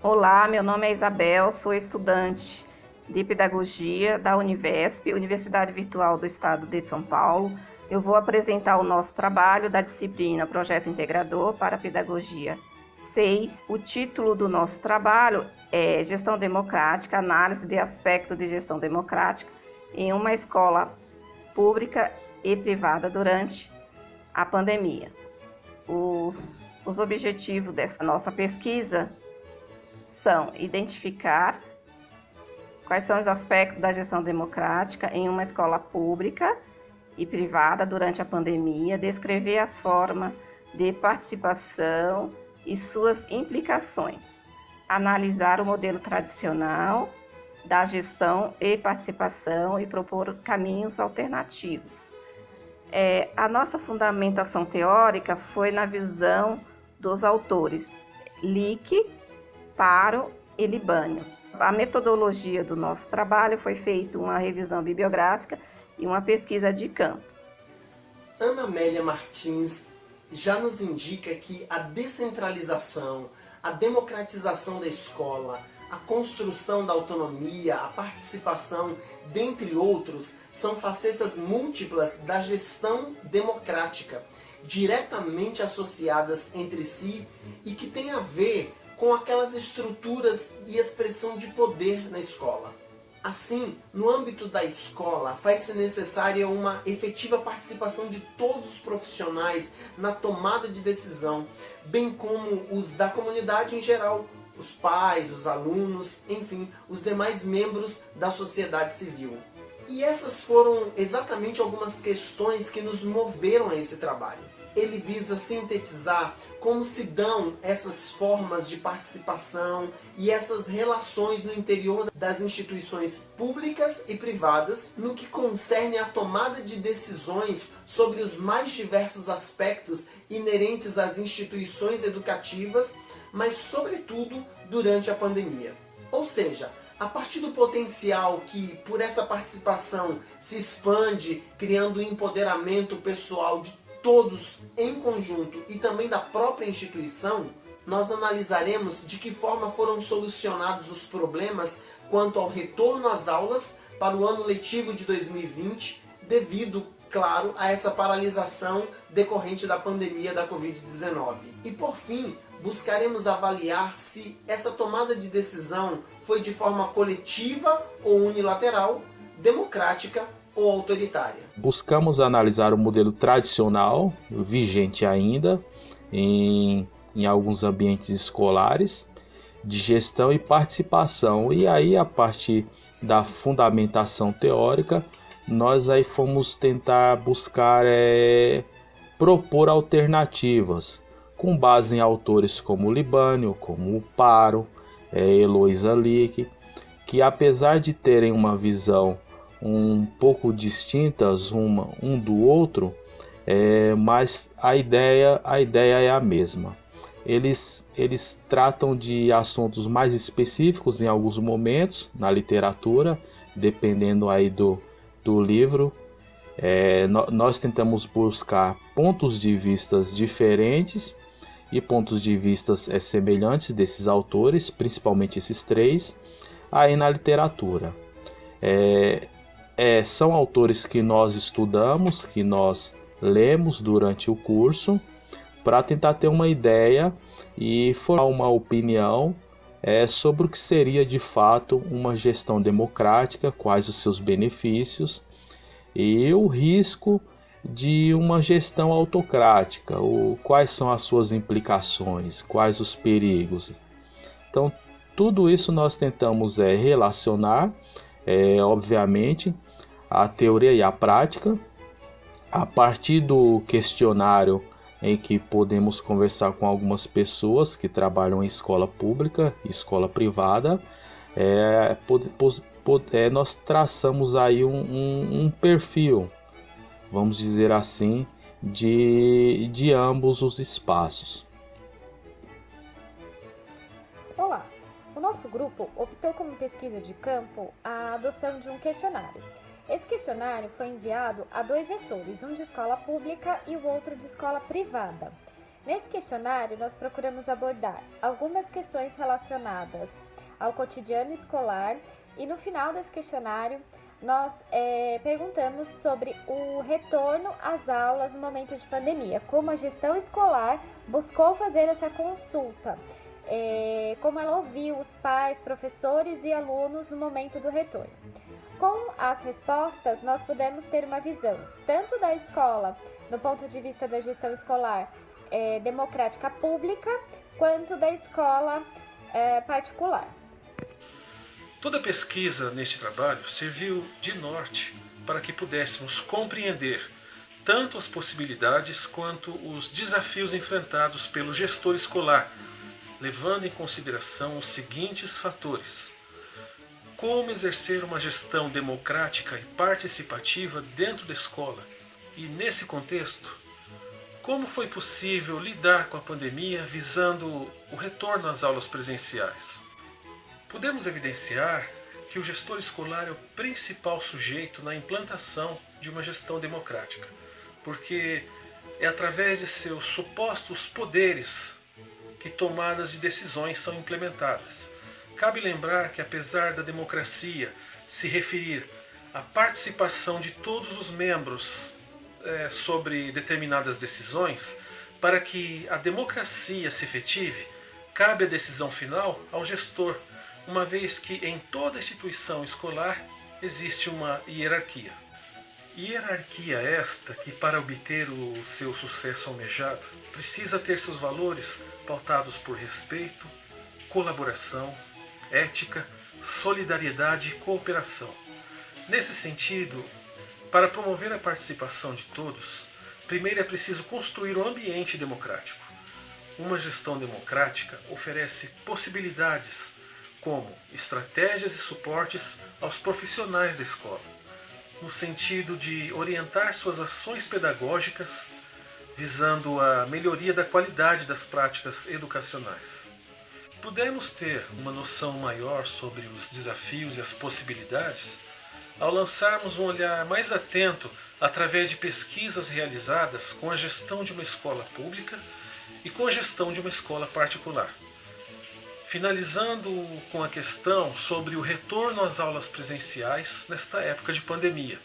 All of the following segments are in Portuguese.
Olá, meu nome é Isabel, sou estudante de Pedagogia da Univesp, Universidade Virtual do Estado de São Paulo. Eu vou apresentar o nosso trabalho da disciplina Projeto Integrador para a Pedagogia 6. O título do nosso trabalho é Gestão Democrática, Análise de Aspectos de Gestão Democrática em uma Escola Pública e Privada durante a pandemia. Os objetivos dessa nossa pesquisa são identificar quais são os aspectos da gestão democrática em uma escola pública e privada durante a pandemia, descrever as formas de participação e suas implicações, analisar o modelo tradicional da gestão e participação e propor caminhos alternativos. A nossa fundamentação teórica foi na visão dos autores Lick, Paro e Libânio. A metodologia do nosso trabalho foi feita uma revisão bibliográfica e uma pesquisa de campo. Ana Amélia Martins já nos indica que a descentralização, a democratização da escola, a construção da autonomia, a participação, dentre outros, são facetas múltiplas da gestão democrática, diretamente associadas entre si e que têm a ver com aquelas estruturas e expressão de poder na escola. Assim, no âmbito da escola, faz-se necessária uma efetiva participação de todos os profissionais na tomada de decisão, bem como os da comunidade em geral, os pais, os alunos, enfim, os demais membros da sociedade civil. E essas foram exatamente algumas questões que nos moveram a esse trabalho. Ele visa sintetizar como se dão essas formas de participação e essas relações no interior das instituições públicas e privadas no que concerne à tomada de decisões sobre os mais diversos aspectos inerentes às instituições educativas, mas sobretudo durante a pandemia. Ou seja, a partir do potencial que, por essa participação, se expande, criando um empoderamento pessoal de todos em conjunto e também da própria instituição, nós analisaremos de que forma foram solucionados os problemas quanto ao retorno às aulas para o ano letivo de 2020, devido, claro, a essa paralisação decorrente da pandemia da Covid-19. E por fim, buscaremos avaliar se essa tomada de decisão foi de forma coletiva ou unilateral, democrática ou autoritária. Buscamos analisar o modelo tradicional, vigente ainda em alguns ambientes escolares, de gestão e participação. E aí, a partir da fundamentação teórica, nós aí fomos tentar buscar propor alternativas, com base em autores como Libânio, como o Paro, Eloísa Lick, que apesar de terem uma visão um pouco distintas um do outro, mas a ideia é a mesma. Eles tratam de assuntos mais específicos em alguns momentos na literatura, dependendo aí do livro. Nós tentamos buscar pontos de vistas diferentes e pontos de vistas semelhantes desses autores, principalmente esses três, aí na literatura. São autores que nós estudamos, que nós lemos durante o curso, para tentar ter uma ideia e formar uma opinião sobre o que seria de fato uma gestão democrática, quais os seus benefícios e o risco de uma gestão autocrática, quais são as suas implicações, quais os perigos. Então, tudo isso nós tentamos relacionar, obviamente, a teoria e a prática, a partir do questionário em que podemos conversar com algumas pessoas que trabalham em escola pública e escola privada, nós traçamos aí um perfil, vamos dizer assim, de ambos os espaços. Olá! O nosso grupo optou como pesquisa de campo a adoção de um questionário. Esse questionário foi enviado a 2 gestores, um de escola pública e o outro de escola privada. Nesse questionário, nós procuramos abordar algumas questões relacionadas ao cotidiano escolar e no final desse questionário nós perguntamos sobre o retorno às aulas no momento de pandemia, como a gestão escolar buscou fazer essa consulta, como ela ouviu os pais, professores e alunos no momento do retorno. Com as respostas, nós pudemos ter uma visão tanto da escola, do ponto de vista da gestão escolar democrática pública, quanto da escola particular. Toda pesquisa neste trabalho serviu de norte para que pudéssemos compreender tanto as possibilidades quanto os desafios enfrentados pelo gestor escolar, levando em consideração os seguintes fatores: como exercer uma gestão democrática e participativa dentro da escola e, nesse contexto, como foi possível lidar com a pandemia visando o retorno às aulas presenciais. Podemos evidenciar que o gestor escolar é o principal sujeito na implantação de uma gestão democrática, porque é através de seus supostos poderes que tomadas de decisões são implementadas. Cabe lembrar que, apesar da democracia se referir à participação de todos os membros sobre determinadas decisões, para que a democracia se efetive, cabe a decisão final ao gestor, uma vez que em toda instituição escolar existe uma hierarquia. Hierarquia esta que, para obter o seu sucesso almejado, precisa ter seus valores pautados por respeito, colaboração, ética, solidariedade e cooperação. Nesse sentido, para promover a participação de todos, primeiro é preciso construir um ambiente democrático. Uma gestão democrática oferece possibilidades como estratégias e suportes aos profissionais da escola, no sentido de orientar suas ações pedagógicas visando a melhoria da qualidade das práticas educacionais. Pudemos ter uma noção maior sobre os desafios e as possibilidades ao lançarmos um olhar mais atento através de pesquisas realizadas com a gestão de uma escola pública e com a gestão de uma escola particular. Finalizando com a questão sobre o retorno às aulas presenciais nesta época de pandemia,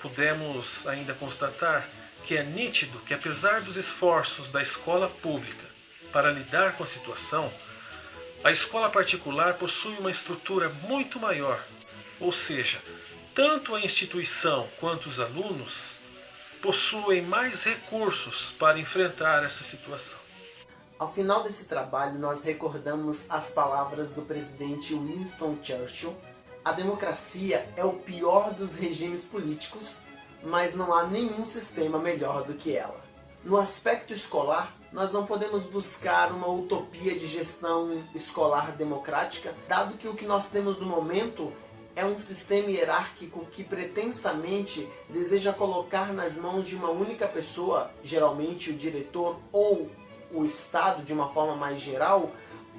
pudemos ainda constatar que é nítido que, apesar dos esforços da escola pública para lidar com a situação, a escola particular possui uma estrutura muito maior, ou seja, tanto a instituição quanto os alunos possuem mais recursos para enfrentar essa situação. Ao final desse trabalho, nós recordamos as palavras do presidente Winston Churchill: a democracia é o pior dos regimes políticos, mas não há nenhum sistema melhor do que ela. No aspecto escolar, nós não podemos buscar uma utopia de gestão escolar democrática, dado que o que nós temos no momento é um sistema hierárquico que pretensamente deseja colocar nas mãos de uma única pessoa, geralmente o diretor ou o Estado de uma forma mais geral,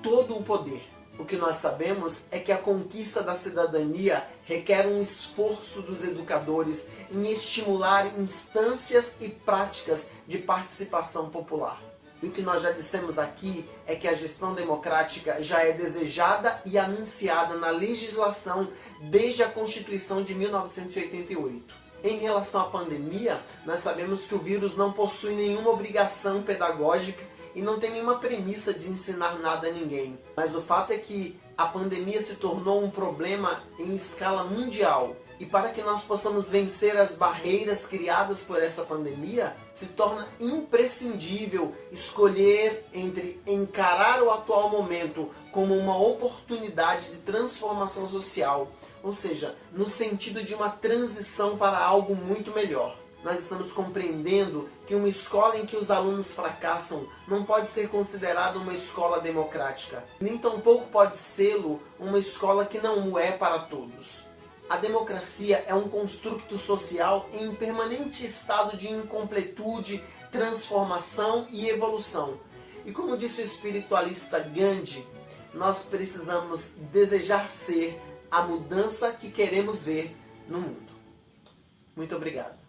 todo o poder. O que nós sabemos é que a conquista da cidadania requer um esforço dos educadores em estimular instâncias e práticas de participação popular. E o que nós já dissemos aqui é que a gestão democrática já é desejada e anunciada na legislação desde a Constituição de 1988. Em relação à pandemia, nós sabemos que o vírus não possui nenhuma obrigação pedagógica e não tem nenhuma premissa de ensinar nada a ninguém. Mas o fato é que a pandemia se tornou um problema em escala mundial. E para que nós possamos vencer as barreiras criadas por essa pandemia, se torna imprescindível escolher entre encarar o atual momento como uma oportunidade de transformação social, ou seja, no sentido de uma transição para algo muito melhor. Nós estamos compreendendo que uma escola em que os alunos fracassam não pode ser considerada uma escola democrática, nem tampouco pode sê-lo uma escola que não o é para todos. A democracia é um construto social em permanente estado de incompletude, transformação e evolução. E como disse o espiritualista Gandhi, nós precisamos desejar ser a mudança que queremos ver no mundo. Muito obrigado.